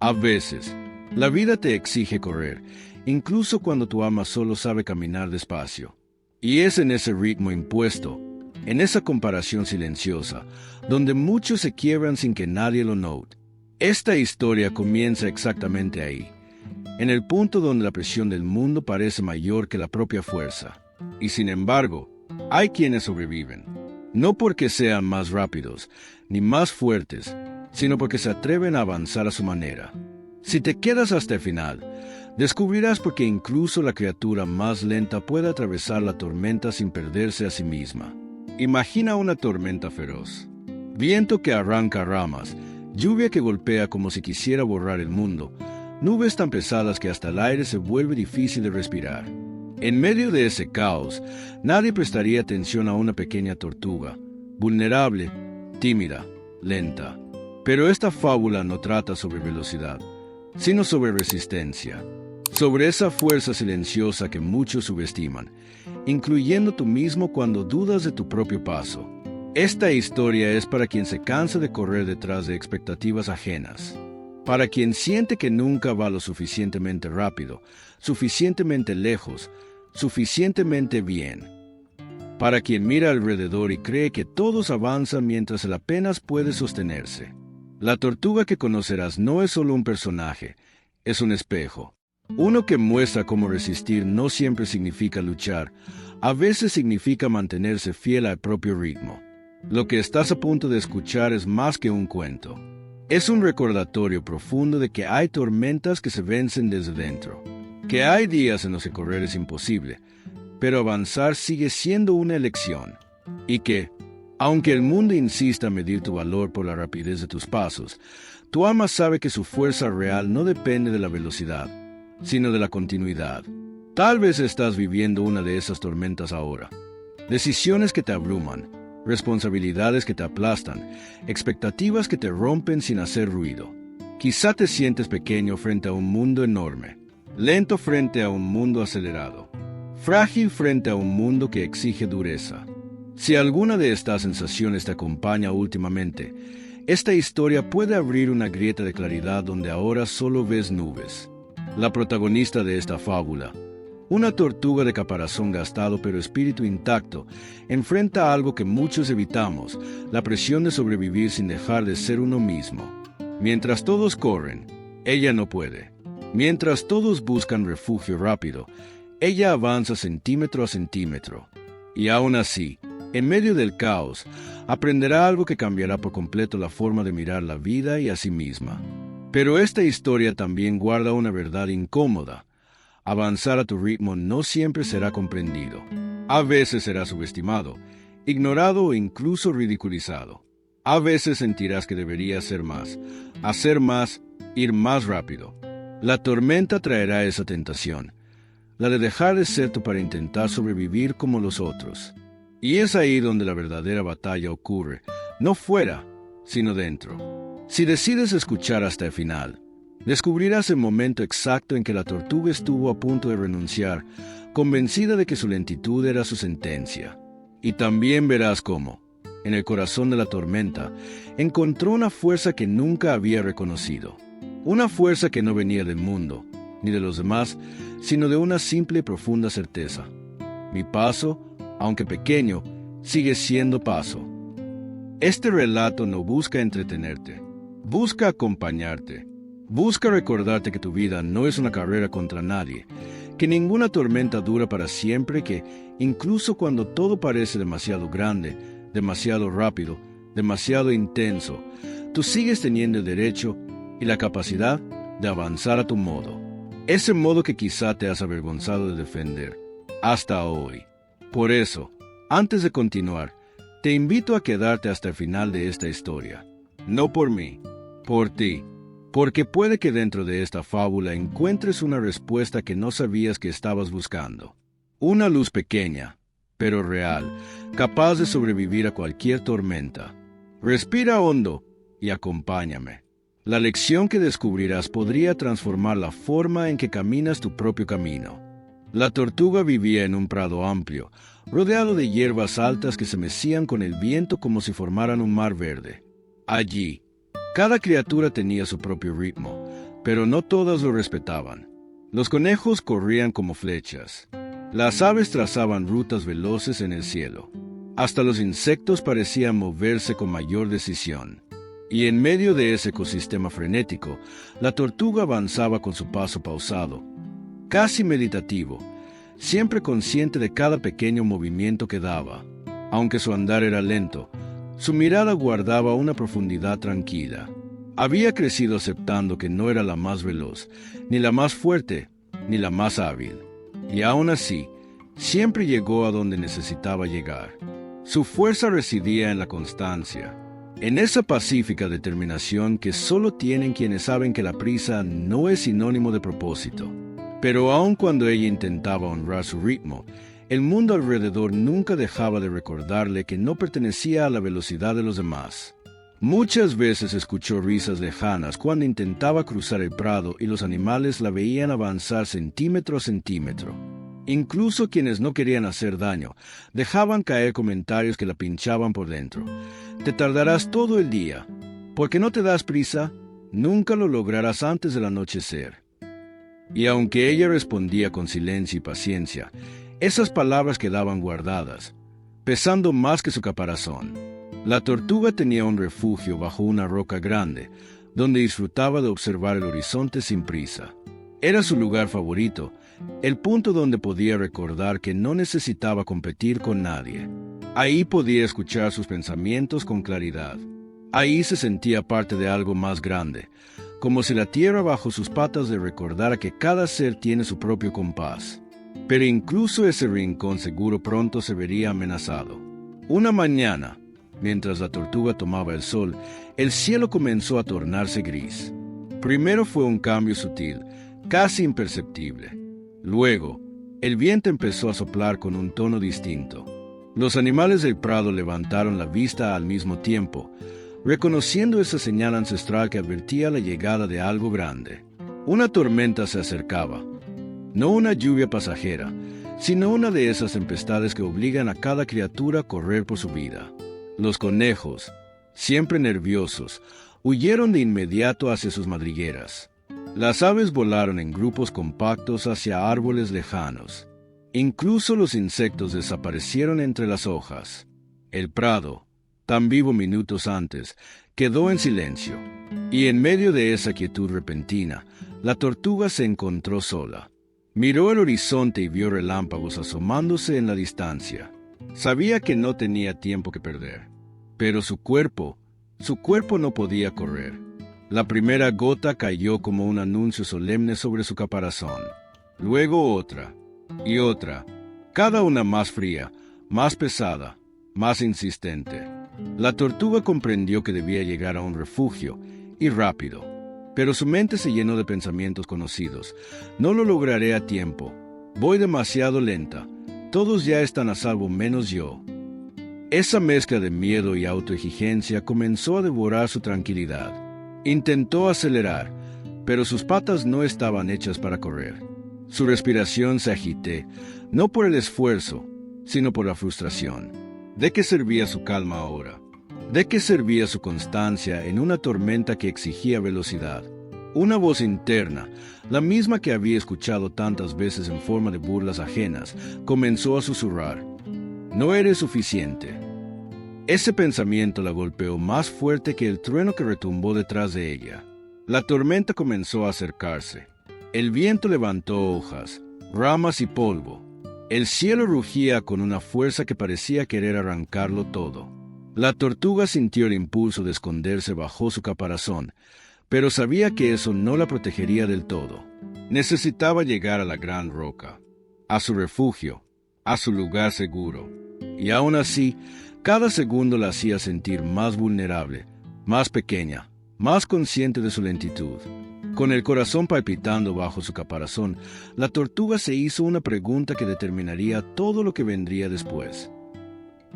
A veces, la vida te exige correr, incluso cuando tu alma solo sabe caminar despacio. Y es en ese ritmo impuesto, en esa comparación silenciosa, donde muchos se quiebran sin que nadie lo note. Esta historia comienza exactamente ahí, en el punto donde la presión del mundo parece mayor que la propia fuerza. Y sin embargo, hay quienes sobreviven, no porque sean más rápidos, ni más fuertes, sino porque se atreven a avanzar a su manera. Si te quedas hasta el final, descubrirás por qué incluso la criatura más lenta puede atravesar la tormenta sin perderse a sí misma. Imagina una tormenta feroz. Viento que arranca ramas, lluvia que golpea como si quisiera borrar el mundo, nubes tan pesadas que hasta el aire se vuelve difícil de respirar. En medio de ese caos, nadie prestaría atención a una pequeña tortuga, vulnerable, tímida, lenta. Pero esta fábula no trata sobre velocidad, sino sobre resistencia, sobre esa fuerza silenciosa que muchos subestiman, incluyendo tú mismo cuando dudas de tu propio paso. Esta historia es para quien se cansa de correr detrás de expectativas ajenas, para quien siente que nunca va lo suficientemente rápido, suficientemente lejos, suficientemente bien, para quien mira alrededor y cree que todos avanzan mientras él apenas puede sostenerse. La tortuga que conocerás no es solo un personaje, es un espejo. Uno que muestra cómo resistir no siempre significa luchar, a veces significa mantenerse fiel al propio ritmo. Lo que estás a punto de escuchar es más que un cuento. Es un recordatorio profundo de que hay tormentas que se vencen desde dentro, que hay días en los que correr es imposible, pero avanzar sigue siendo una elección, y que, aunque el mundo insista en medir tu valor por la rapidez de tus pasos, tu alma sabe que su fuerza real no depende de la velocidad, sino de la continuidad. Tal vez estás viviendo una de esas tormentas ahora. Decisiones que te abruman, responsabilidades que te aplastan, expectativas que te rompen sin hacer ruido. Quizá te sientes pequeño frente a un mundo enorme, lento frente a un mundo acelerado, frágil frente a un mundo que exige dureza. Si alguna de estas sensaciones te acompaña últimamente, esta historia puede abrir una grieta de claridad donde ahora solo ves nubes. La protagonista de esta fábula, una tortuga de caparazón gastado pero espíritu intacto, enfrenta algo que muchos evitamos, la presión de sobrevivir sin dejar de ser uno mismo. Mientras todos corren, ella no puede. Mientras todos buscan refugio rápido, ella avanza centímetro a centímetro. Y aún así, en medio del caos, aprenderá algo que cambiará por completo la forma de mirar la vida y a sí misma. Pero esta historia también guarda una verdad incómoda. Avanzar a tu ritmo no siempre será comprendido. A veces será subestimado, ignorado o incluso ridiculizado. A veces sentirás que deberías hacer más, ir más rápido. La tormenta traerá esa tentación, la de dejar de ser tú para intentar sobrevivir como los otros. Y es ahí donde la verdadera batalla ocurre, no fuera, sino dentro. Si decides escuchar hasta el final, descubrirás el momento exacto en que la tortuga estuvo a punto de renunciar, convencida de que su lentitud era su sentencia. Y también verás cómo, en el corazón de la tormenta, encontró una fuerza que nunca había reconocido. Una fuerza que no venía del mundo, ni de los demás, sino de una simple y profunda certeza. Mi paso, aunque pequeño, sigue siendo paso. Este relato no busca entretenerte, busca acompañarte, busca recordarte que tu vida no es una carrera contra nadie, que ninguna tormenta dura para siempre, que incluso cuando todo parece demasiado grande, demasiado rápido, demasiado intenso, tú sigues teniendo el derecho y la capacidad de avanzar a tu modo. Ese modo que quizá te has avergonzado de defender, hasta hoy. Por eso, antes de continuar, te invito a quedarte hasta el final de esta historia. No por mí, por ti. Porque puede que dentro de esta fábula encuentres una respuesta que no sabías que estabas buscando. Una luz pequeña, pero real, capaz de sobrevivir a cualquier tormenta. Respira hondo y acompáñame. La lección que descubrirás podría transformar la forma en que caminas tu propio camino. La tortuga vivía en un prado amplio, rodeado de hierbas altas que se mecían con el viento como si formaran un mar verde. Allí, Cada criatura tenía su propio ritmo, pero no todas lo respetaban. Los conejos corrían como flechas. Las aves trazaban rutas veloces en el cielo. Hasta los insectos parecían moverse con mayor decisión. Y en medio de ese ecosistema frenético, la tortuga avanzaba con su paso pausado, casi meditativo, siempre consciente de cada pequeño movimiento que daba. Aunque su andar era lento, su mirada guardaba una profundidad tranquila. Había crecido aceptando que no era la más veloz, ni la más fuerte, ni la más hábil. Y aún así, siempre llegó a donde necesitaba llegar. Su fuerza residía en la constancia, en esa pacífica determinación que solo tienen quienes saben que la prisa no es sinónimo de propósito. Pero aun cuando ella intentaba honrar su ritmo, el mundo alrededor nunca dejaba de recordarle que no pertenecía a la velocidad de los demás. Muchas veces escuchó risas lejanas cuando intentaba cruzar el prado y los animales la veían avanzar centímetro a centímetro. Incluso quienes no querían hacer daño, dejaban caer comentarios que la pinchaban por dentro. Te tardarás todo el día. Porque no te das prisa, nunca lo lograrás antes del anochecer. Y aunque ella respondía con silencio y paciencia, esas palabras quedaban guardadas, pesando más que su caparazón. La tortuga tenía un refugio bajo una roca grande, donde disfrutaba de observar el horizonte sin prisa. Era su lugar favorito, el punto donde podía recordar que no necesitaba competir con nadie. Ahí podía escuchar sus pensamientos con claridad. Ahí se sentía parte de algo más grande, como si la tierra bajo sus patas le recordara que cada ser tiene su propio compás. Pero incluso ese rincón seguro pronto se vería amenazado. Una mañana, mientras la tortuga tomaba el sol, el cielo comenzó a tornarse gris. Primero fue un cambio sutil, casi imperceptible. Luego, el viento empezó a soplar con un tono distinto. Los animales del prado levantaron la vista al mismo tiempo, reconociendo esa señal ancestral que advertía la llegada de algo grande. Una tormenta se acercaba. No una lluvia pasajera, sino una de esas tempestades que obligan a cada criatura a correr por su vida. Los conejos, siempre nerviosos, huyeron de inmediato hacia sus madrigueras. Las aves volaron en grupos compactos hacia árboles lejanos. Incluso los insectos desaparecieron entre las hojas. El prado, tan vivo minutos antes, quedó en silencio. Y en medio de esa quietud repentina, la tortuga se encontró sola. Miró el horizonte y vio relámpagos asomándose en la distancia. Sabía que no tenía tiempo que perder. Pero su cuerpo no podía correr. La primera gota cayó como un anuncio solemne sobre su caparazón. Luego otra, y otra, cada una más fría, más pesada, más insistente. La tortuga comprendió que debía llegar a un refugio, y rápido. Pero su mente se llenó de pensamientos conocidos. No lo lograré a tiempo. Voy demasiado lenta. Todos ya están a salvo menos yo. Esa mezcla de miedo y autoexigencia comenzó a devorar su tranquilidad. Intentó acelerar, pero sus patas no estaban hechas para correr. Su respiración se agitó, no por el esfuerzo, sino por la frustración. ¿De qué servía su calma ahora? ¿De qué servía su constancia en una tormenta que exigía velocidad? Una voz interna, la misma que había escuchado tantas veces en forma de burlas ajenas, comenzó a susurrar: «No eres suficiente». Ese pensamiento la golpeó más fuerte que el trueno que retumbó detrás de ella. La tormenta comenzó a acercarse. El viento levantó hojas, ramas y polvo. El cielo rugía con una fuerza que parecía querer arrancarlo todo. La tortuga sintió el impulso de esconderse bajo su caparazón, pero sabía que eso no la protegería del todo. Necesitaba llegar a la gran roca, a su refugio, a su lugar seguro. Y aún así, cada segundo la hacía sentir más vulnerable, más pequeña, más consciente de su lentitud. Con el corazón palpitando bajo su caparazón, la tortuga se hizo una pregunta que determinaría todo lo que vendría después.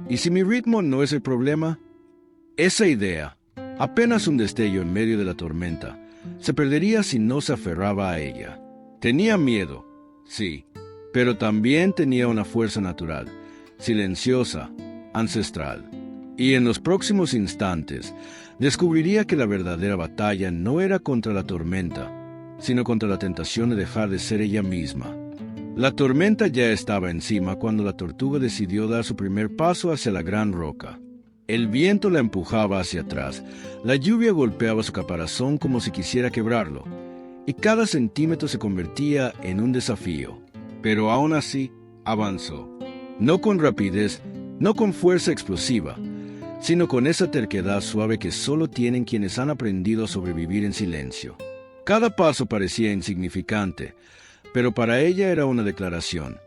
¿Y si mi ritmo no es el problema? Esa idea, apenas un destello en medio de la tormenta, se perdería si no se aferraba a ella. Tenía miedo, sí, pero también tenía una fuerza natural, silenciosa, ancestral. Y en los próximos instantes, descubriría que la verdadera batalla no era contra la tormenta, sino contra la tentación de dejar de ser ella misma. La tormenta ya estaba encima cuando la tortuga decidió dar su primer paso hacia la gran roca. El viento la empujaba hacia atrás, la lluvia golpeaba su caparazón como si quisiera quebrarlo, y cada centímetro se convertía en un desafío. Pero aún así, avanzó. No con rapidez, no con fuerza explosiva, sino con esa terquedad suave que solo tienen quienes han aprendido a sobrevivir en silencio. Cada paso parecía insignificante, pero para ella era una declaración.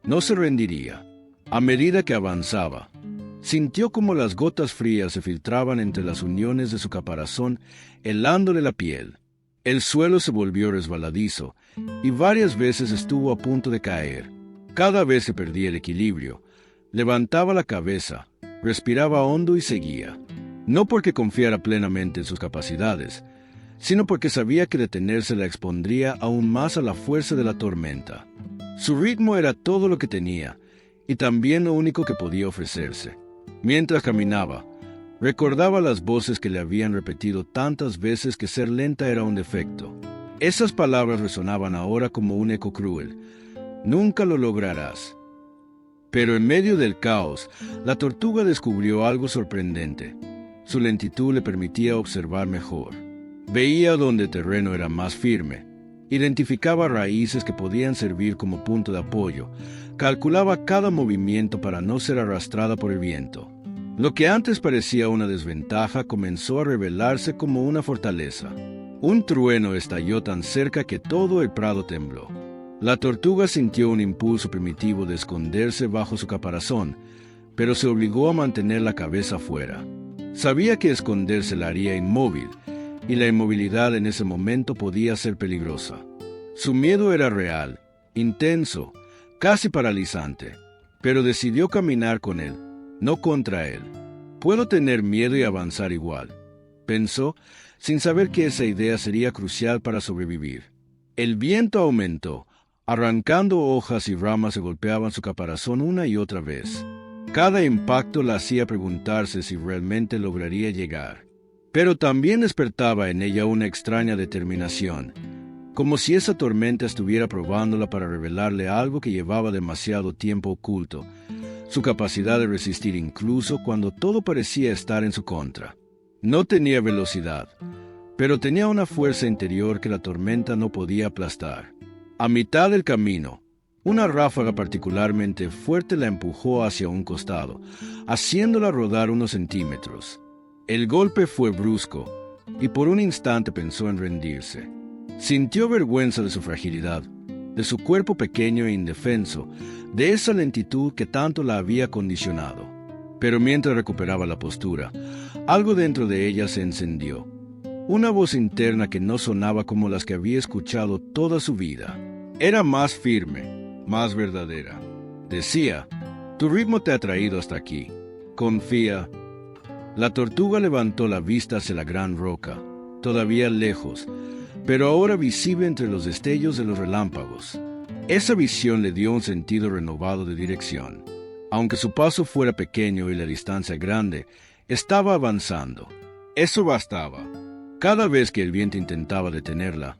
No se rendiría. A medida que avanzaba, sintió como las gotas frías se filtraban entre las uniones de su caparazón, helándole la piel. El suelo se volvió resbaladizo, y varias veces estuvo a punto de caer. Cada vez que perdía el equilibrio, levantaba la cabeza, respiraba hondo y seguía. No porque confiara plenamente en sus capacidades, sino porque sabía que detenerse la expondría aún más a la fuerza de la tormenta. Su ritmo era todo lo que tenía, y también lo único que podía ofrecerse. Mientras caminaba, recordaba las voces que le habían repetido tantas veces que ser lenta era un defecto. Esas palabras resonaban ahora como un eco cruel. Nunca lo lograrás. Pero en medio del caos, la tortuga descubrió algo sorprendente. Su lentitud le permitía observar mejor. Veía donde el terreno era más firme. Identificaba raíces que podían servir como punto de apoyo. Calculaba cada movimiento para no ser arrastrada por el viento. Lo que antes parecía una desventaja comenzó a revelarse como una fortaleza. Un trueno estalló tan cerca que todo el prado tembló. La tortuga sintió un impulso primitivo de esconderse bajo su caparazón, pero se obligó a mantener la cabeza fuera. Sabía que esconderse la haría inmóvil, y la inmovilidad en ese momento podía ser peligrosa. Su miedo era real, intenso, casi paralizante, pero decidió caminar con él, no contra él. Puedo tener miedo y avanzar igual, pensó, sin saber que esa idea sería crucial para sobrevivir. El viento aumentó, arrancando hojas y ramas que golpeaban su caparazón una y otra vez. Cada impacto la hacía preguntarse si realmente lograría llegar. Pero también despertaba en ella una extraña determinación, como si esa tormenta estuviera probándola para revelarle algo que llevaba demasiado tiempo oculto, su capacidad de resistir incluso cuando todo parecía estar en su contra. No tenía velocidad, pero tenía una fuerza interior que la tormenta no podía aplastar. A mitad del camino, una ráfaga particularmente fuerte la empujó hacia un costado, haciéndola rodar unos centímetros. El golpe fue brusco, y por un instante pensó en rendirse. Sintió vergüenza de su fragilidad, de su cuerpo pequeño e indefenso, de esa lentitud que tanto la había condicionado. Pero mientras recuperaba la postura, algo dentro de ella se encendió. Una voz interna que no sonaba como las que había escuchado toda su vida. Era más firme, más verdadera. Decía, tu ritmo te ha traído hasta aquí. Confía. La tortuga levantó la vista hacia la gran roca, todavía lejos, pero ahora visible entre los destellos de los relámpagos. Esa visión le dio un sentido renovado de dirección. Aunque su paso fuera pequeño y la distancia grande, estaba avanzando. Eso bastaba. Cada vez que el viento intentaba detenerla,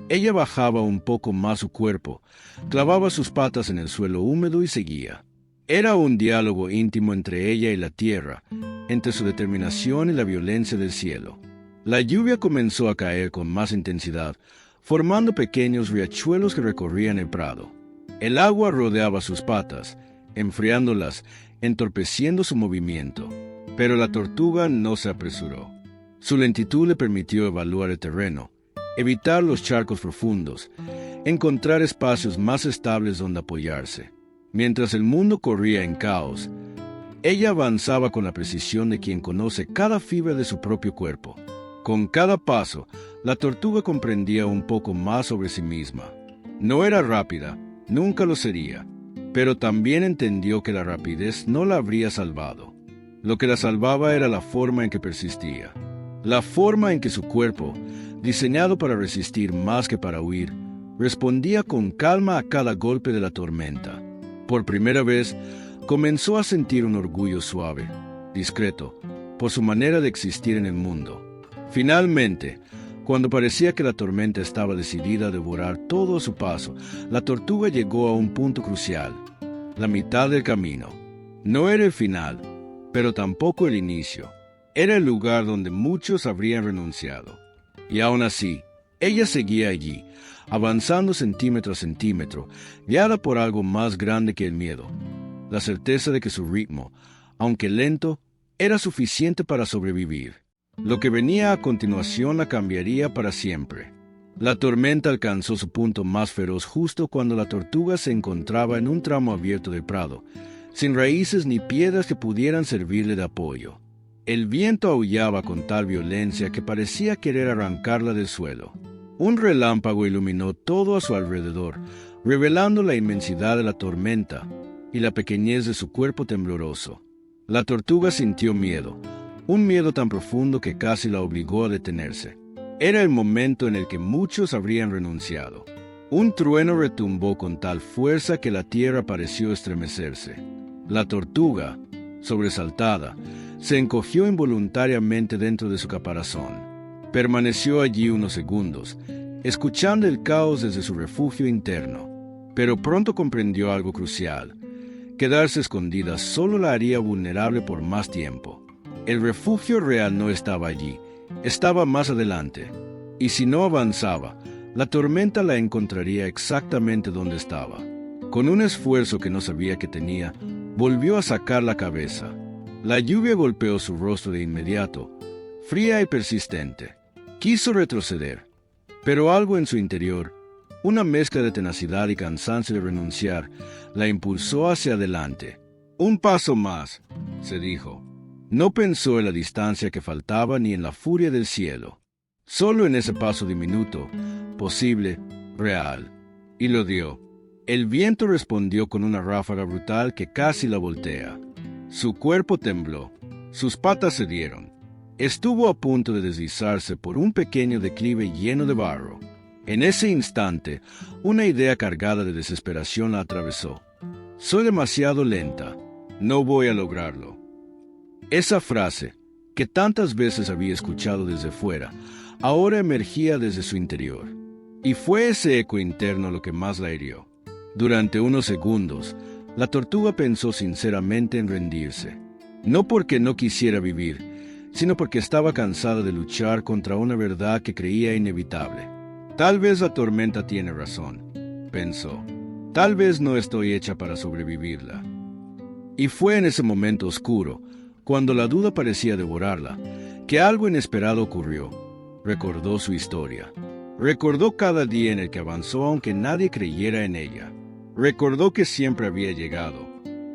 ella bajaba un poco más su cuerpo, clavaba sus patas en el suelo húmedo y seguía. Era un diálogo íntimo entre ella y la tierra, entre su determinación y la violencia del cielo. La lluvia comenzó a caer con más intensidad, formando pequeños riachuelos que recorrían el prado. El agua rodeaba sus patas, enfriándolas, entorpeciendo su movimiento. Pero la tortuga no se apresuró. Su lentitud le permitió evaluar el terreno, evitar los charcos profundos, encontrar espacios más estables donde apoyarse. Mientras el mundo corría en caos, ella avanzaba con la precisión de quien conoce cada fibra de su propio cuerpo. Con cada paso, la tortuga comprendía un poco más sobre sí misma. No era rápida, nunca lo sería, pero también entendió que la rapidez no la habría salvado. Lo que la salvaba era la forma en que persistía. La forma en que su cuerpo, diseñado para resistir más que para huir, respondía con calma a cada golpe de la tormenta. Por primera vez, comenzó a sentir un orgullo suave, discreto, por su manera de existir en el mundo. Finalmente, cuando parecía que la tormenta estaba decidida a devorar todo a su paso, la tortuga llegó a un punto crucial, la mitad del camino. No era el final, pero tampoco el inicio. Era el lugar donde muchos habrían renunciado. Y aún así, ella seguía allí, avanzando centímetro a centímetro, guiada por algo más grande que el miedo, la certeza de que su ritmo, aunque lento, era suficiente para sobrevivir. Lo que venía a continuación la cambiaría para siempre. La tormenta alcanzó su punto más feroz justo cuando la tortuga se encontraba en un tramo abierto del prado, sin raíces ni piedras que pudieran servirle de apoyo. El viento aullaba con tal violencia que parecía querer arrancarla del suelo. Un relámpago iluminó todo a su alrededor, revelando la inmensidad de la tormenta y la pequeñez de su cuerpo tembloroso. La tortuga sintió miedo, un miedo tan profundo que casi la obligó a detenerse. Era el momento en el que muchos habrían renunciado. Un trueno retumbó con tal fuerza que la tierra pareció estremecerse. La tortuga, sobresaltada, se encogió involuntariamente dentro de su caparazón. Permaneció allí unos segundos, escuchando el caos desde su refugio interno. Pero pronto comprendió algo crucial. Quedarse escondida solo la haría vulnerable por más tiempo. El refugio real no estaba allí, estaba más adelante. Y si no avanzaba, la tormenta la encontraría exactamente donde estaba. Con un esfuerzo que no sabía que tenía, volvió a sacar la cabeza. La lluvia golpeó su rostro de inmediato, fría y persistente. Quiso retroceder, pero algo en su interior, una mezcla de tenacidad y cansancio de renunciar, la impulsó hacia adelante. Un paso más, se dijo. No pensó en la distancia que faltaba ni en la furia del cielo. Solo en ese paso diminuto, posible, real. Y lo dio. El viento respondió con una ráfaga brutal que casi la voltea. Su cuerpo tembló, sus patas cedieron. Estuvo a punto de deslizarse por un pequeño declive lleno de barro. En ese instante, una idea cargada de desesperación la atravesó. Soy demasiado lenta, no voy a lograrlo. Esa frase, que tantas veces había escuchado desde fuera, ahora emergía desde su interior. Y fue ese eco interno lo que más la hirió. Durante unos segundos, la tortuga pensó sinceramente en rendirse. No porque no quisiera vivir, sino porque estaba cansada de luchar contra una verdad que creía inevitable. Tal vez la tormenta tiene razón, pensó. Tal vez no estoy hecha para sobrevivirla. Y fue en ese momento oscuro, cuando la duda parecía devorarla, que algo inesperado ocurrió. Recordó su historia. Recordó cada día en el que avanzó aunque nadie creyera en ella. Recordó que siempre había llegado.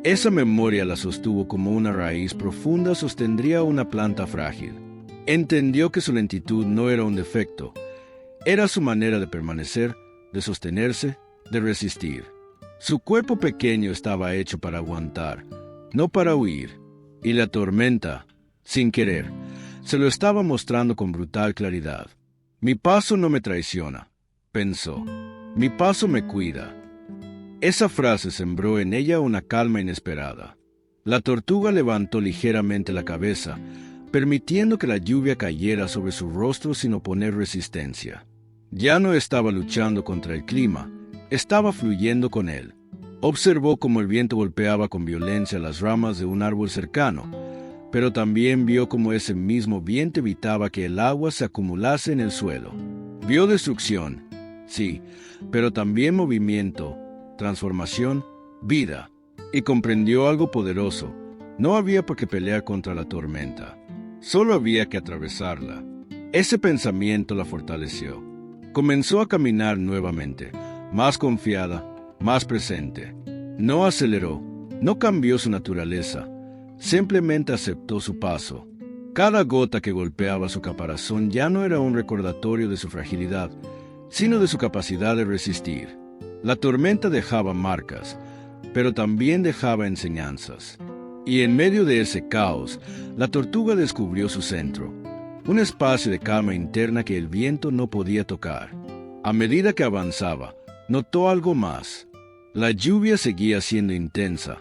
Esa memoria la sostuvo como una raíz profunda sostendría una planta frágil. Entendió que su lentitud no era un defecto. Era su manera de permanecer, de sostenerse, de resistir. Su cuerpo pequeño estaba hecho para aguantar, no para huir. Y la tormenta, sin querer, se lo estaba mostrando con brutal claridad. Mi paso no me traiciona, pensó. Mi paso me cuida. Esa frase sembró en ella una calma inesperada. La tortuga levantó ligeramente la cabeza, permitiendo que la lluvia cayera sobre su rostro sin oponer resistencia. Ya no estaba luchando contra el clima, estaba fluyendo con él. Observó cómo el viento golpeaba con violencia las ramas de un árbol cercano, pero también vio cómo ese mismo viento evitaba que el agua se acumulase en el suelo. Vio destrucción, sí, pero también movimiento, transformación, vida, y comprendió algo poderoso. No había por qué pelear contra la tormenta, solo había que atravesarla. Ese pensamiento la fortaleció. Comenzó a caminar nuevamente, más confiada, más presente. No aceleró, no cambió su naturaleza, simplemente aceptó su paso. Cada gota que golpeaba su caparazón ya no era un recordatorio de su fragilidad, sino de su capacidad de resistir. La tormenta dejaba marcas, pero también dejaba enseñanzas. Y en medio de ese caos, la tortuga descubrió su centro, un espacio de calma interna que el viento no podía tocar. A medida que avanzaba, notó algo más. La lluvia seguía siendo intensa,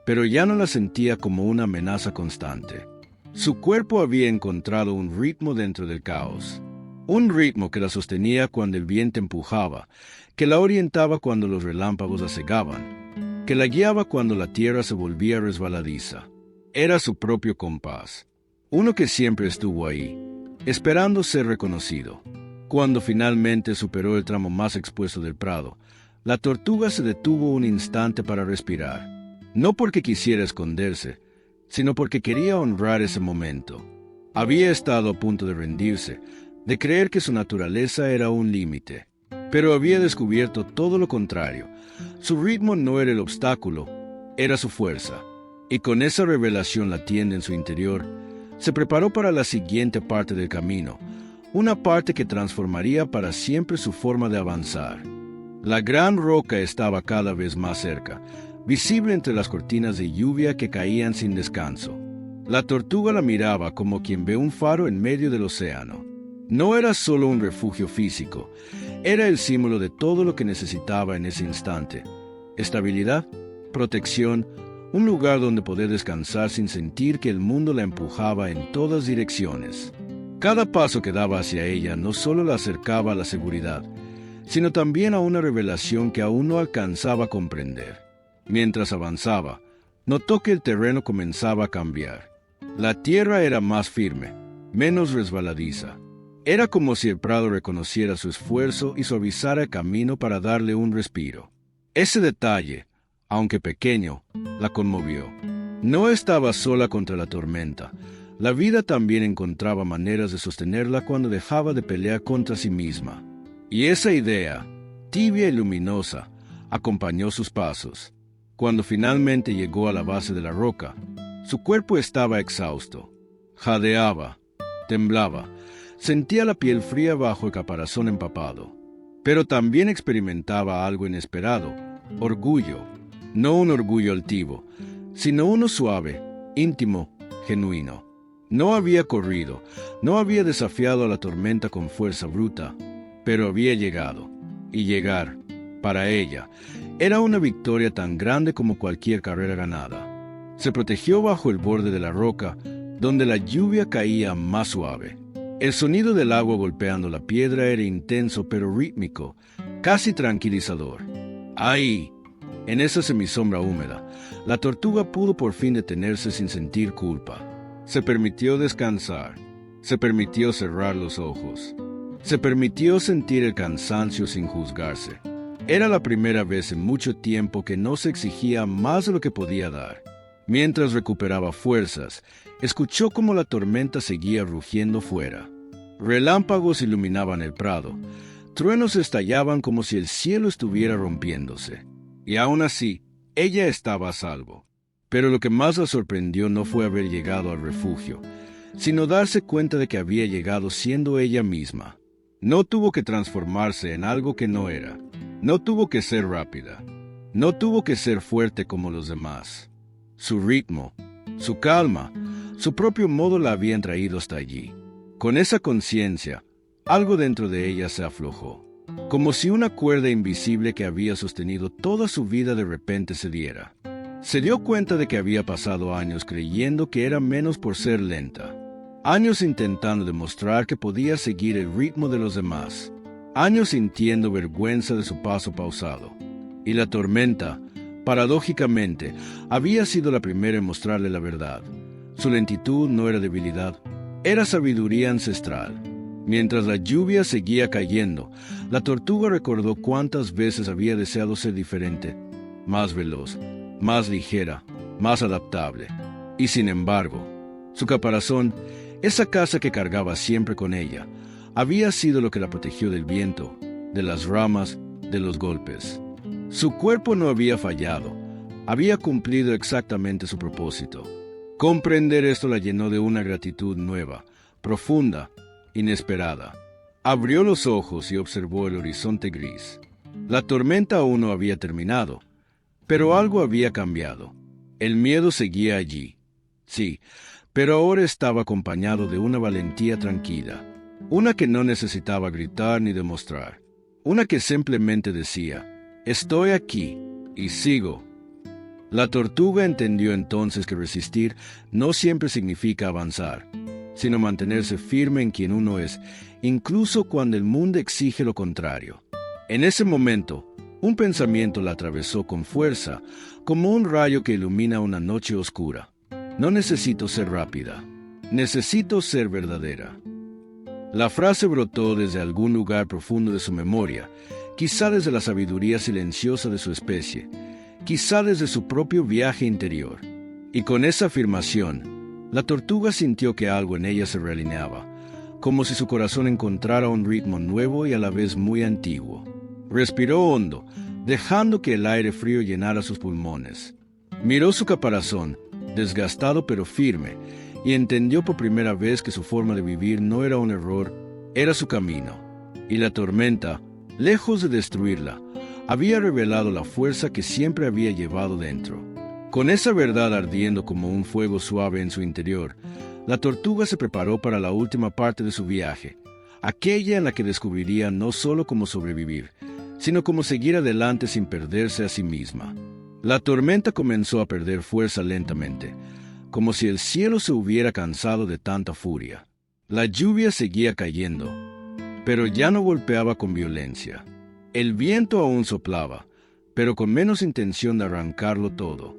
pero ya no la sentía como una amenaza constante. Su cuerpo había encontrado un ritmo dentro del caos. Un ritmo que la sostenía cuando el viento empujaba, que la orientaba cuando los relámpagos la cegaban, que la guiaba cuando la tierra se volvía resbaladiza. Era su propio compás, uno que siempre estuvo ahí, esperando ser reconocido. Cuando finalmente superó el tramo más expuesto del prado, la tortuga se detuvo un instante para respirar, no porque quisiera esconderse, sino porque quería honrar ese momento. Había estado a punto de rendirse, de creer que su naturaleza era un límite, pero había descubierto todo lo contrario. Su ritmo no era el obstáculo, era su fuerza, y con esa revelación latiendo en su interior, se preparó para la siguiente parte del camino, una parte que transformaría para siempre su forma de avanzar. La gran roca estaba cada vez más cerca, visible entre las cortinas de lluvia que caían sin descanso. La tortuga la miraba como quien ve un faro en medio del océano. No era solo un refugio físico, era el símbolo de todo lo que necesitaba en ese instante. Estabilidad, protección, un lugar donde poder descansar sin sentir que el mundo la empujaba en todas direcciones. Cada paso que daba hacia ella no solo la acercaba a la seguridad, sino también a una revelación que aún no alcanzaba a comprender. Mientras avanzaba, notó que el terreno comenzaba a cambiar. La tierra era más firme, menos resbaladiza. Era como si el prado reconociera su esfuerzo y suavizara el camino para darle un respiro. Ese detalle, aunque pequeño, la conmovió. No estaba sola contra la tormenta. La vida también encontraba maneras de sostenerla cuando dejaba de pelear contra sí misma. Y esa idea, tibia y luminosa, acompañó sus pasos. Cuando finalmente llegó a la base de la roca, su cuerpo estaba exhausto. Jadeaba, temblaba, sentía la piel fría bajo el caparazón empapado. Pero también experimentaba algo inesperado, orgullo. No un orgullo altivo, sino uno suave, íntimo, genuino. No había corrido, no había desafiado a la tormenta con fuerza bruta, pero había llegado. Y llegar, para ella, era una victoria tan grande como cualquier carrera ganada. Se protegió bajo el borde de la roca, donde la lluvia caía más suave. El sonido del agua golpeando la piedra era intenso pero rítmico, casi tranquilizador. Ahí, en esa semisombra húmeda, la tortuga pudo por fin detenerse sin sentir culpa. Se permitió descansar, se permitió cerrar los ojos, se permitió sentir el cansancio sin juzgarse. Era la primera vez en mucho tiempo que no se exigía más de lo que podía dar. Mientras recuperaba fuerzas, escuchó cómo la tormenta seguía rugiendo fuera. Relámpagos iluminaban el prado, truenos estallaban como si el cielo estuviera rompiéndose. Y aún así, ella estaba a salvo. Pero lo que más la sorprendió no fue haber llegado al refugio, sino darse cuenta de que había llegado siendo ella misma. No tuvo que transformarse en algo que no era. No tuvo que ser rápida. No tuvo que ser fuerte como los demás. Su ritmo, su calma, su propio modo la habían traído hasta allí. Con esa conciencia, algo dentro de ella se aflojó, como si una cuerda invisible que había sostenido toda su vida de repente cediera. Se dio cuenta de que había pasado años creyendo que era menos por ser lenta, años intentando demostrar que podía seguir el ritmo de los demás, años sintiendo vergüenza de su paso pausado. Y la tormenta, paradójicamente, había sido la primera en mostrarle la verdad. Su lentitud no era debilidad, era sabiduría ancestral. Mientras la lluvia seguía cayendo, la tortuga recordó cuántas veces había deseado ser diferente, más veloz, más ligera, más adaptable. Y sin embargo, su caparazón, esa casa que cargaba siempre con ella, había sido lo que la protegió del viento, de las ramas, de los golpes. Su cuerpo no había fallado, había cumplido exactamente su propósito. Comprender esto la llenó de una gratitud nueva, profunda, inesperada. Abrió los ojos y observó el horizonte gris. La tormenta aún no había terminado, pero algo había cambiado. El miedo seguía allí, sí, pero ahora estaba acompañado de una valentía tranquila, una que no necesitaba gritar ni demostrar, una que simplemente decía: «Estoy aquí y sigo». La tortuga entendió entonces que resistir no siempre significa avanzar, sino mantenerse firme en quien uno es, incluso cuando el mundo exige lo contrario. En ese momento, un pensamiento la atravesó con fuerza, como un rayo que ilumina una noche oscura. No necesito ser rápida, necesito ser verdadera. La frase brotó desde algún lugar profundo de su memoria, quizá desde la sabiduría silenciosa de su especie, quizá desde su propio viaje interior. Y con esa afirmación, la tortuga sintió que algo en ella se realineaba, como si su corazón encontrara un ritmo nuevo y a la vez muy antiguo. Respiró hondo, dejando que el aire frío llenara sus pulmones. Miró su caparazón, desgastado pero firme, y entendió por primera vez que su forma de vivir no era un error, era su camino. Y la tormenta, lejos de destruirla, había revelado la fuerza que siempre había llevado dentro. Con esa verdad ardiendo como un fuego suave en su interior, la tortuga se preparó para la última parte de su viaje, aquella en la que descubriría no solo cómo sobrevivir, sino cómo seguir adelante sin perderse a sí misma. La tormenta comenzó a perder fuerza lentamente, como si el cielo se hubiera cansado de tanta furia. La lluvia seguía cayendo, pero ya no golpeaba con violencia. El viento aún soplaba, pero con menos intención de arrancarlo todo.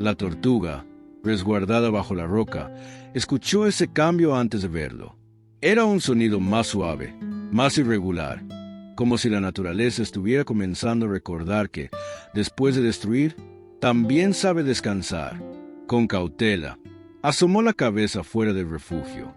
La tortuga, resguardada bajo la roca, escuchó ese cambio antes de verlo. Era un sonido más suave, más irregular, como si la naturaleza estuviera comenzando a recordar que, después de destruir, también sabe descansar. Con cautela, asomó la cabeza fuera del refugio.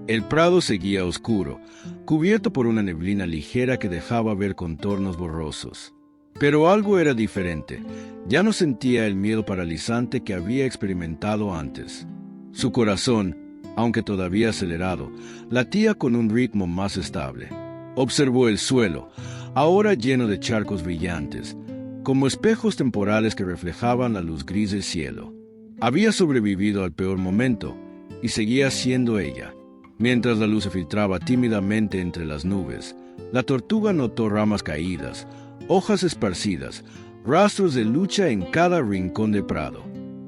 El prado seguía oscuro, cubierto por una neblina ligera que dejaba ver contornos borrosos. Pero algo era diferente. Ya no sentía el miedo paralizante que había experimentado antes. Su corazón, aunque todavía acelerado, latía con un ritmo más estable. Observó el suelo, ahora lleno de charcos brillantes, como espejos temporales que reflejaban la luz gris del cielo. Había sobrevivido al peor momento, y seguía siendo ella. Mientras la luz se filtraba tímidamente entre las nubes, la tortuga notó ramas caídas, hojas esparcidas, rastros de lucha en cada rincón del prado.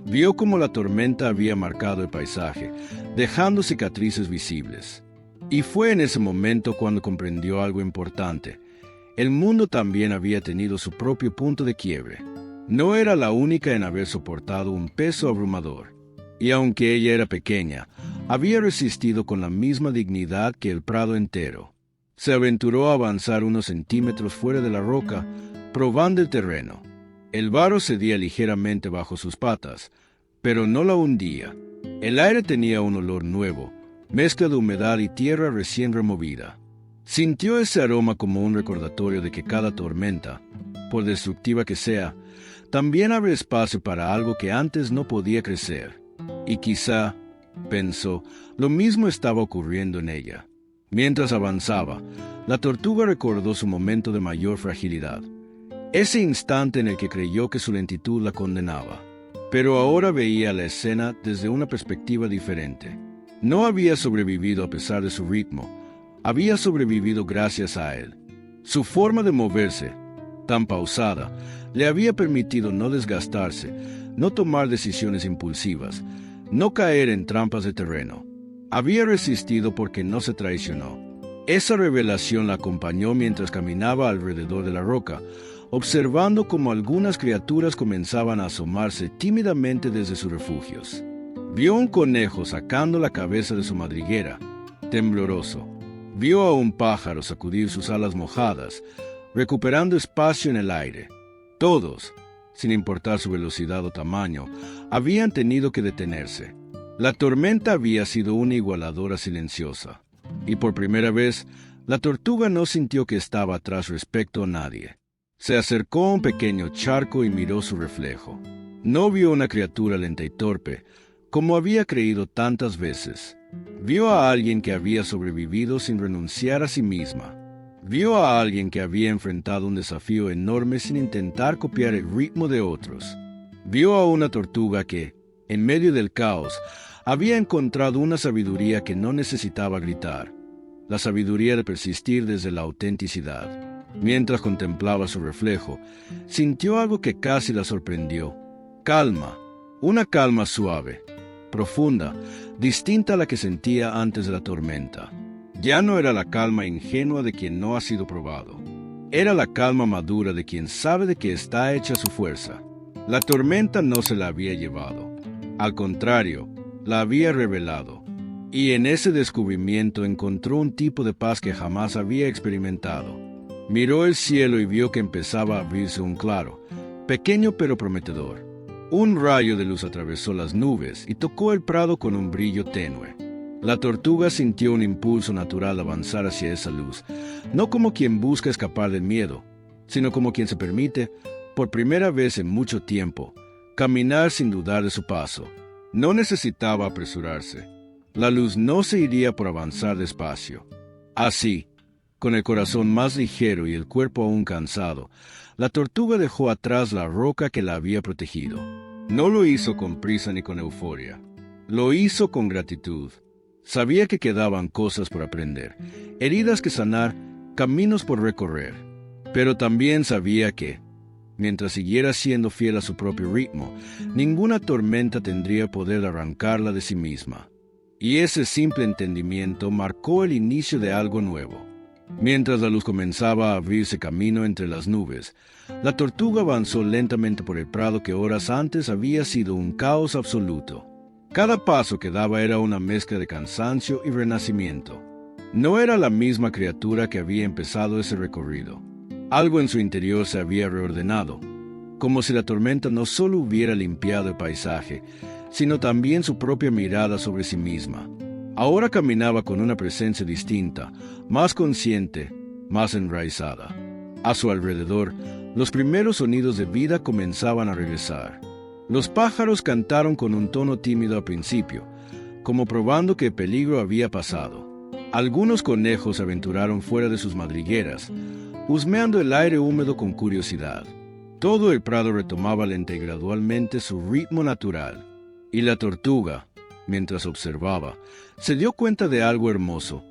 Vio cómo la tormenta había marcado el paisaje, dejando cicatrices visibles. Y fue en ese momento cuando comprendió algo importante. El mundo también había tenido su propio punto de quiebre. No era la única en haber soportado un peso abrumador. Y aunque ella era pequeña, había resistido con la misma dignidad que el prado entero. Se aventuró a avanzar unos centímetros fuera de la roca, probando el terreno. El barro cedía ligeramente bajo sus patas, pero no la hundía. El aire tenía un olor nuevo, mezcla de humedad y tierra recién removida. Sintió ese aroma como un recordatorio de que cada tormenta, por destructiva que sea, también abre espacio para algo que antes no podía crecer. Y quizá, pensó, lo mismo estaba ocurriendo en ella. Mientras avanzaba, la tortuga recordó su momento de mayor fragilidad, ese instante en el que creyó que su lentitud la condenaba. Pero ahora veía la escena desde una perspectiva diferente. No había sobrevivido a pesar de su ritmo, había sobrevivido gracias a él. Su forma de moverse, tan pausada, le había permitido no desgastarse, no tomar decisiones impulsivas, no caer en trampas de terreno. Había resistido porque no se traicionó. Esa revelación la acompañó mientras caminaba alrededor de la roca, observando cómo algunas criaturas comenzaban a asomarse tímidamente desde sus refugios. Vio un conejo sacando la cabeza de su madriguera, tembloroso. Vio a un pájaro sacudir sus alas mojadas, recuperando espacio en el aire. Todos, sin importar su velocidad o tamaño, habían tenido que detenerse. La tormenta había sido una igualadora silenciosa, y por primera vez, la tortuga no sintió que estaba atrás respecto a nadie. Se acercó a un pequeño charco y miró su reflejo. No vio una criatura lenta y torpe, como había creído tantas veces. Vio a alguien que había sobrevivido sin renunciar a sí misma. Vio a alguien que había enfrentado un desafío enorme sin intentar copiar el ritmo de otros. Vio a una tortuga que, en medio del caos, había encontrado una sabiduría que no necesitaba gritar, la sabiduría de persistir desde la autenticidad. Mientras contemplaba su reflejo, sintió algo que casi la sorprendió. Calma, una calma suave, profunda, distinta a la que sentía antes de la tormenta. Ya no era la calma ingenua de quien no ha sido probado. Era la calma madura de quien sabe de qué está hecha su fuerza. La tormenta no se la había llevado. Al contrario, la había revelado. Y en ese descubrimiento encontró un tipo de paz que jamás había experimentado. Miró el cielo y vio que empezaba a abrirse un claro, pequeño pero prometedor. Un rayo de luz atravesó las nubes y tocó el prado con un brillo tenue. La tortuga sintió un impulso natural avanzar hacia esa luz, no como quien busca escapar del miedo, sino como quien se permite, por primera vez en mucho tiempo, caminar sin dudar de su paso. No necesitaba apresurarse. La luz no se iría por avanzar despacio. Así, con el corazón más ligero y el cuerpo aún cansado, la tortuga dejó atrás la roca que la había protegido. No lo hizo con prisa ni con euforia. Lo hizo con gratitud. Sabía que quedaban cosas por aprender, heridas que sanar, caminos por recorrer. Pero también sabía que, mientras siguiera siendo fiel a su propio ritmo, ninguna tormenta tendría poder de arrancarla de sí misma. Y ese simple entendimiento marcó el inicio de algo nuevo. Mientras la luz comenzaba a abrirse camino entre las nubes, la tortuga avanzó lentamente por el prado que horas antes había sido un caos absoluto. Cada paso que daba era una mezcla de cansancio y renacimiento. No era la misma criatura que había empezado ese recorrido. Algo en su interior se había reordenado, como si la tormenta no solo hubiera limpiado el paisaje, sino también su propia mirada sobre sí misma. Ahora caminaba con una presencia distinta, más consciente, más enraizada. A su alrededor, los primeros sonidos de vida comenzaban a regresar. Los pájaros cantaron con un tono tímido al principio, como probando que el peligro había pasado. Algunos conejos se aventuraron fuera de sus madrigueras, husmeando el aire húmedo con curiosidad. Todo el prado retomaba lenta y gradualmente su ritmo natural. Y la tortuga, mientras observaba, se dio cuenta de algo hermoso.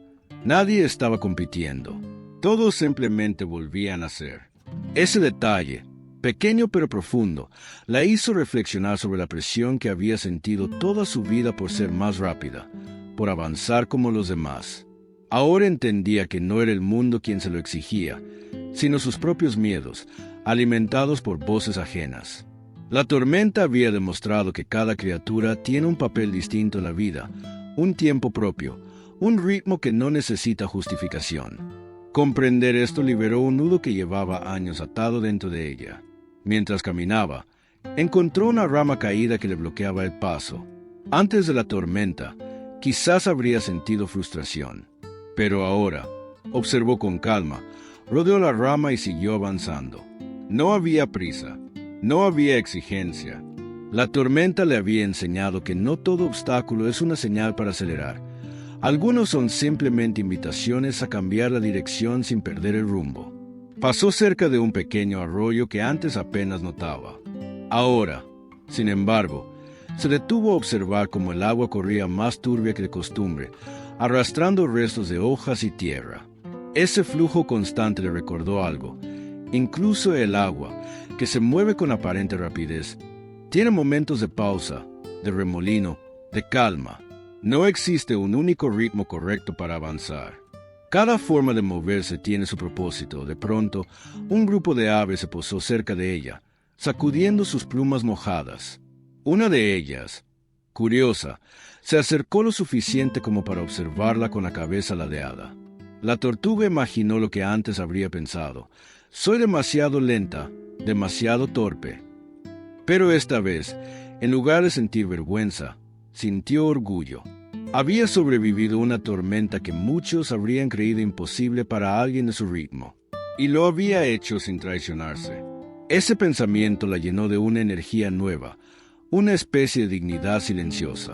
Nadie estaba compitiendo. Todos simplemente volvían a ser. Ese detalle, pequeño pero profundo, la hizo reflexionar sobre la presión que había sentido toda su vida por ser más rápida, por avanzar como los demás. Ahora entendía que no era el mundo quien se lo exigía, sino sus propios miedos, alimentados por voces ajenas. La tormenta había demostrado que cada criatura tiene un papel distinto en la vida, un tiempo propio, un ritmo que no necesita justificación. Comprender esto liberó un nudo que llevaba años atado dentro de ella. Mientras caminaba, encontró una rama caída que le bloqueaba el paso. Antes de la tormenta, quizás habría sentido frustración. Pero ahora, observó con calma, rodeó la rama y siguió avanzando. No había prisa, no había exigencia. La tormenta le había enseñado que no todo obstáculo es una señal para acelerar. Algunos son simplemente invitaciones a cambiar la dirección sin perder el rumbo. Pasó cerca de un pequeño arroyo que antes apenas notaba. Ahora, sin embargo, se detuvo a observar cómo el agua corría más turbia que de costumbre, arrastrando restos de hojas y tierra. Ese flujo constante le recordó algo. Incluso el agua, que se mueve con aparente rapidez, tiene momentos de pausa, de remolino, de calma. No existe un único ritmo correcto para avanzar. Cada forma de moverse tiene su propósito. De pronto, un grupo de aves se posó cerca de ella, sacudiendo sus plumas mojadas. Una de ellas, curiosa, se acercó lo suficiente como para observarla con la cabeza ladeada. La tortuga imaginó lo que antes habría pensado. Soy demasiado lenta, demasiado torpe. Pero esta vez, en lugar de sentir vergüenza, sintió orgullo. Había sobrevivido una tormenta que muchos habrían creído imposible para alguien de su ritmo, y lo había hecho sin traicionarse. Ese pensamiento la llenó de una energía nueva, una especie de dignidad silenciosa.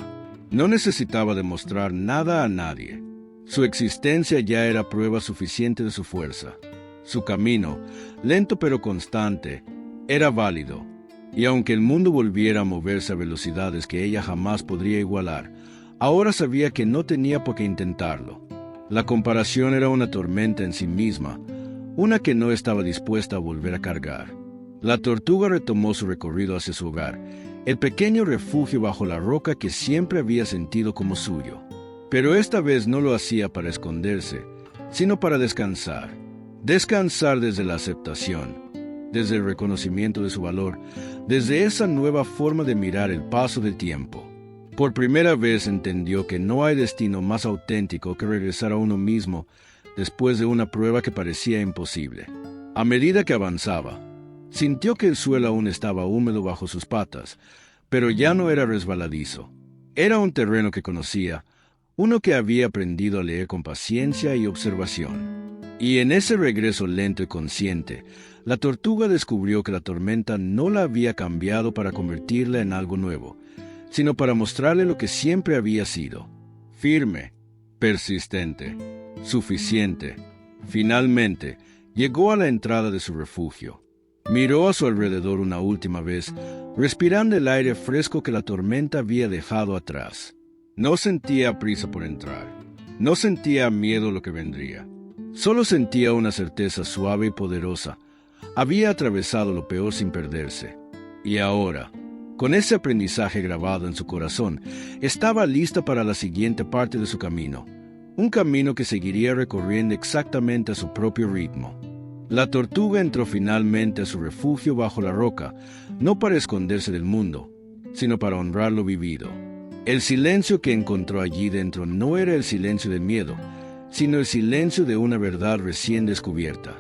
No necesitaba demostrar nada a nadie. Su existencia ya era prueba suficiente de su fuerza. Su camino, lento pero constante, era válido, y aunque el mundo volviera a moverse a velocidades que ella jamás podría igualar, ahora sabía que no tenía por qué intentarlo. La comparación era una tormenta en sí misma, una que no estaba dispuesta a volver a cargar. La tortuga retomó su recorrido hacia su hogar, el pequeño refugio bajo la roca que siempre había sentido como suyo. Pero esta vez no lo hacía para esconderse, sino para descansar. Descansar desde la aceptación, desde el reconocimiento de su valor, desde esa nueva forma de mirar el paso del tiempo. Por primera vez entendió que no hay destino más auténtico que regresar a uno mismo después de una prueba que parecía imposible. A medida que avanzaba, sintió que el suelo aún estaba húmedo bajo sus patas, pero ya no era resbaladizo. Era un terreno que conocía, uno que había aprendido a leer con paciencia y observación. Y en ese regreso lento y consciente, la tortuga descubrió que la tormenta no la había cambiado para convertirla en algo nuevo, sino para mostrarle lo que siempre había sido: firme, persistente, suficiente. Finalmente, llegó a la entrada de su refugio. Miró a su alrededor una última vez, respirando el aire fresco que la tormenta había dejado atrás. No sentía prisa por entrar. No sentía miedo a lo que vendría. Solo sentía una certeza suave y poderosa. Había atravesado lo peor sin perderse. Y ahora, con ese aprendizaje grabado en su corazón, estaba lista para la siguiente parte de su camino. Un camino que seguiría recorriendo exactamente a su propio ritmo. La tortuga entró finalmente a su refugio bajo la roca, no para esconderse del mundo, sino para honrar lo vivido. El silencio que encontró allí dentro no era el silencio del miedo, sino el silencio de una verdad recién descubierta.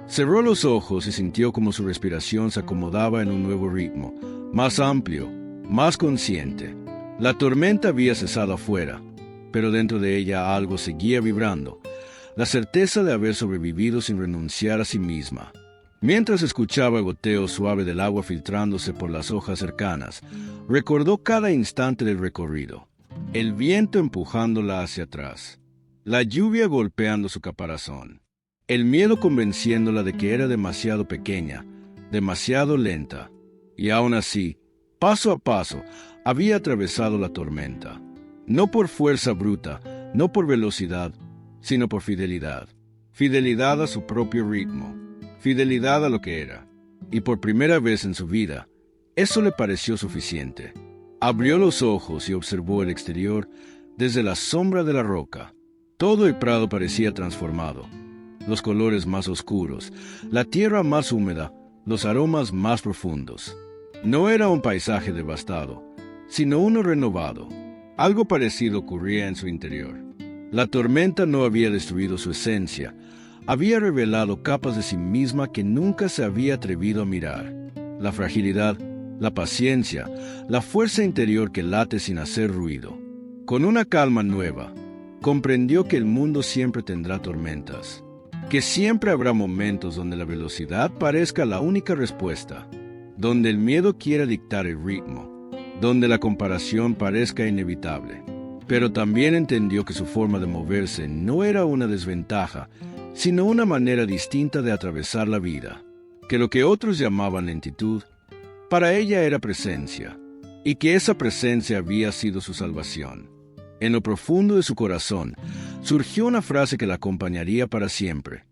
Cerró los ojos y sintió como su respiración se acomodaba en un nuevo ritmo, más amplio, más consciente. La tormenta había cesado afuera, pero dentro de ella algo seguía vibrando, la certeza de haber sobrevivido sin renunciar a sí misma. Mientras escuchaba el goteo suave del agua filtrándose por las hojas cercanas, recordó cada instante del recorrido, el viento empujándola hacia atrás, la lluvia golpeando su caparazón, el miedo convenciéndola de que era demasiado pequeña, demasiado lenta, y aún así, paso a paso, había atravesado la tormenta, no por fuerza bruta, no por velocidad, sino por fidelidad. Fidelidad a su propio ritmo, fidelidad a lo que era. Y por primera vez en su vida, eso le pareció suficiente. Abrió los ojos y observó el exterior desde la sombra de la roca. Todo el prado parecía transformado. Los colores más oscuros, la tierra más húmeda, los aromas más profundos. No era un paisaje devastado, sino uno renovado. Algo parecido ocurría en su interior. La tormenta no había destruido su esencia, había revelado capas de sí misma que nunca se había atrevido a mirar. La fragilidad, la paciencia, la fuerza interior que late sin hacer ruido. Con una calma nueva, comprendió que el mundo siempre tendrá tormentas, que siempre habrá momentos donde la velocidad parezca la única respuesta, donde el miedo quiera dictar el ritmo, donde la comparación parezca inevitable. Pero también entendió que su forma de moverse no era una desventaja, sino una manera distinta de atravesar la vida, que lo que otros llamaban lentitud, para ella era presencia, y que esa presencia había sido su salvación. En lo profundo de su corazón surgió una frase que la acompañaría para siempre.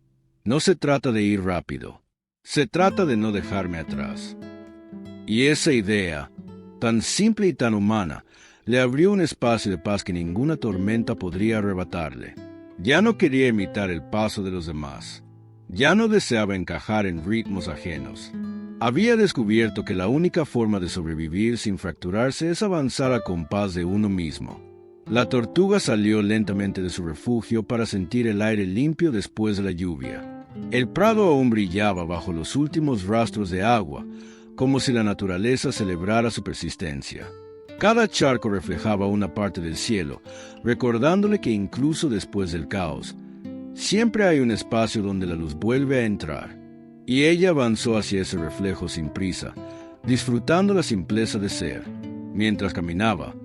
No se trata de ir rápido, se trata de no dejarme atrás. Y esa idea, tan simple y tan humana, le abrió un espacio de paz que ninguna tormenta podría arrebatarle. Ya no quería imitar el paso de los demás. Ya no deseaba encajar en ritmos ajenos. Había descubierto que la única forma de sobrevivir sin fracturarse es avanzar a compás de uno mismo. La tortuga salió lentamente de su refugio para sentir el aire limpio después de la lluvia. El prado aún brillaba bajo los últimos rastros de agua, como si la naturaleza celebrara su persistencia. Cada charco reflejaba una parte del cielo, recordándole que incluso después del caos, siempre hay un espacio donde la luz vuelve a entrar. Y ella avanzó hacia ese reflejo sin prisa, disfrutando la simpleza de ser. Mientras caminaba,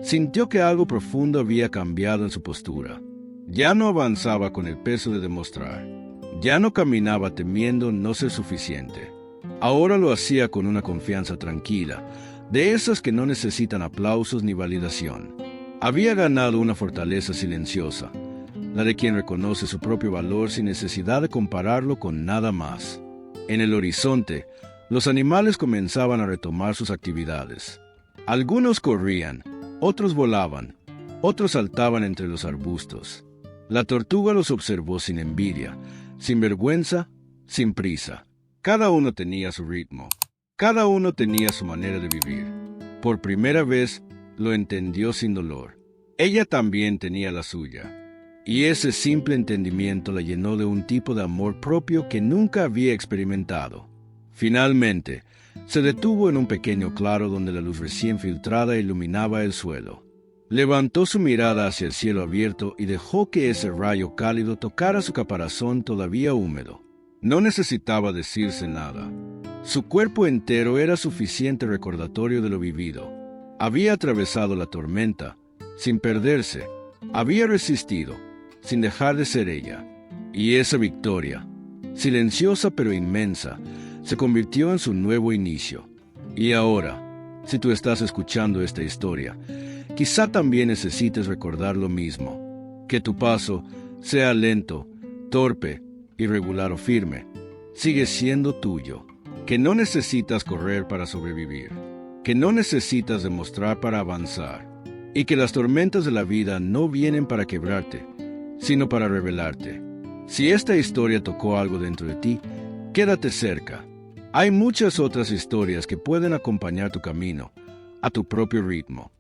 sintió que algo profundo había cambiado en su postura. Ya no avanzaba con el peso de demostrar. Ya no caminaba temiendo no ser suficiente. Ahora lo hacía con una confianza tranquila, de esas que no necesitan aplausos ni validación. Había ganado una fortaleza silenciosa, la de quien reconoce su propio valor sin necesidad de compararlo con nada más. En el horizonte, Los animales comenzaban a retomar sus actividades. Algunos corrían, otros volaban, otros saltaban entre los arbustos. La tortuga los observó sin envidia, sin vergüenza, sin prisa. Cada uno tenía su ritmo. Cada uno tenía su manera de vivir. Por primera vez lo entendió sin dolor. Ella también tenía la suya. Y ese simple entendimiento la llenó de un tipo de amor propio que nunca había experimentado. Finalmente, se detuvo en un pequeño claro donde la luz recién filtrada iluminaba el suelo. Levantó su mirada hacia el cielo abierto y dejó que ese rayo cálido tocara su caparazón todavía húmedo. No necesitaba decirse nada. Su cuerpo entero era suficiente recordatorio de lo vivido. Había atravesado la tormenta, sin perderse. Había resistido, sin dejar de ser ella. Y esa victoria, silenciosa pero inmensa, se convirtió en su nuevo inicio. Y ahora, si tú estás escuchando esta historia, quizá también necesites recordar lo mismo. Que tu paso, sea lento, torpe, irregular o firme, sigue siendo tuyo. Que no necesitas correr para sobrevivir. Que no necesitas demostrar para avanzar. Y que las tormentas de la vida no vienen para quebrarte, sino para revelarte. Si esta historia tocó algo dentro de ti, quédate cerca. Hay muchas otras historias que pueden acompañar tu camino, a tu propio ritmo.